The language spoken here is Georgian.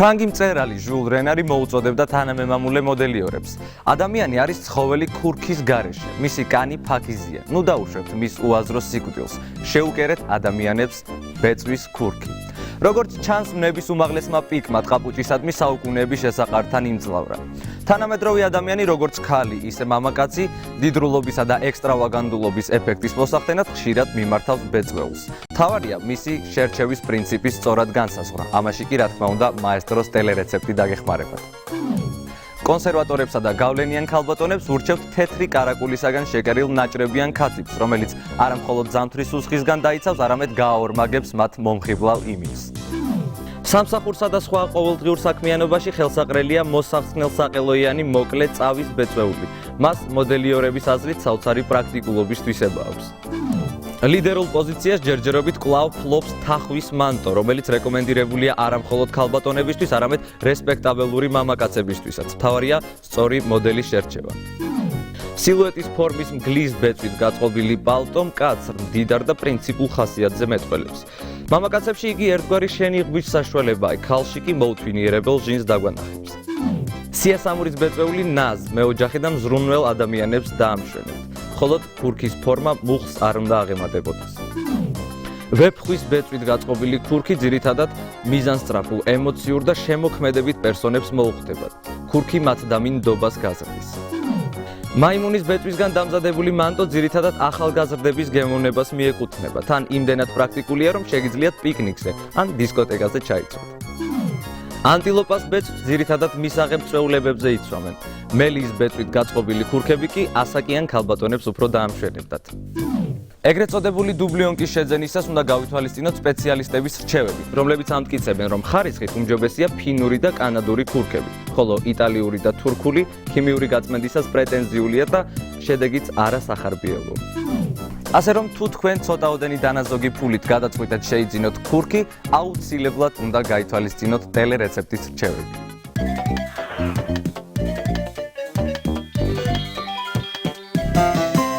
ფრანგი მწერალი ჟულ რენარი მოუწოდებდა თანამემამულე მოდელიორებს. ადამიანი არის ცხოველი ქურქის გარეშე, მისი კანი ფაქიზია. ნუ დაუშვებთ მის უაზრო სიკვდილს, შეუკერეთ ადამიანებს ბეწვის ქურქი. როგორც ჩანს, მნების უმაღლესმა პიკმა ტყაპუჭისადმი საუკუნეების შესაყართან იმძლავრა. თანამედროვე ადამიანი, როგორც ქალი, ისე მამაკაცი, დიდრულობისა და ექსტრავაგანდულობის ეფექტის მოსახდენად ხშირად მიმართავს ბეწვეულს. თავარია მისი შერჩევის პრინციპის სწორად განსაზღვრა. ამაში კი, რა თქმა უნდა, მაესტროს ტელერეცეპტი დაგეხმარებათ. კონსერვატორებსა და გავლენიან ქალბატონებს ურჩევთ თეთრი კარაკულისაგან შეკერილ ნაჭრებიან ქათიბს, რომელიც არა მხოლოდ ზამთრის უსხისგან დაიცავს, არამედ გააორმაგებს მათ მომხიბლავ იმიდს. სამსახურსა და სხვა ყოველდღიურ საქმიანობაში ხელსაყრელია მოსახსნელსაყელოიანი მოკლე წავის ბეწვეული. მას მოდელიორების აზრით საოცარი პრაქტიკულობის თვისება აქვს. ლიდერულ პოზიციას ჯერჯერობით კვლავ ფლობს თახვის მანტო, რომელიც რეკომენდირებულია არა მხოლოდ ქალბატონებისთვის, არამედ რესპექტაბელური მამაკაცებისთვისაც. მთავარია სწორი მოდელის შერჩევა. სილუეტის ფორმის მგლის ბეწვით გაწყობილი პალტო მკაცრ, მდიდარ და პრინციპულ ხასიათზე მეტყველებს. მამაკაცებში იგი ერთგვარი შენიღბვის საშუალებაა, ქალში კი მოუთვინიერებელ ჟინს დაგვანახებს. სიასამურის ბეწვეული ნაზ, მეოჯახე და მზრუნველ ადამიანებს დაამშვენებს. მხოლოდ ქურქის ფორმა მუხლს არ უნდა აღემატებოდეს. ვეფხვის ბეწვით გაწყობილი ქურქი ძირითადად მიზანსწრაფულ, ემოციურ და შემოქმედებით პერსონებს მოუხდებათ. ქურქი მათ დამინდობას გაზრდის. მაიმუნის ბეწვისგან დამზადებული მანტო ძირითადად ახალგაზრდების გემოვნებას მიეკუთვნება. თან იმდენად პრაქტიკულია, რომ შეგიძლიათ პიკნიკზე ან დისკოტეკაზე ჩაიცვათ. ანტილოპას ბეწვს ძირითადად მისაღებ წვეულებებზე იცვამენ. მელის ბეწვით გაწყობილი ქურქები კი ასაკიან ქალბატონებს უფრო დაამშვენებდათ. ეგრეთ წოდებული დუბლიონკის შეძენისას უნდა გავითვალისწინოთ სპეციალისტების რჩევები, რომლებიც ამტკიცებენ, რომ ხარისხით უმჯობესია ფინური და კანადური ქურქები, ხოლო იტალიური და თურქული ქიმიური გაწმენდისას პრეტენზიულია და შედეგიც არასახარბიელო. ასე რომ თუ თქვენ ცოტაოდენი დანაზოგი ფულით გადაწყვიტეთ შეიძინოთ ქურქი, აუცილებლად უნდა გაითვალისწინოთ ტელერეცეპტის რჩევები.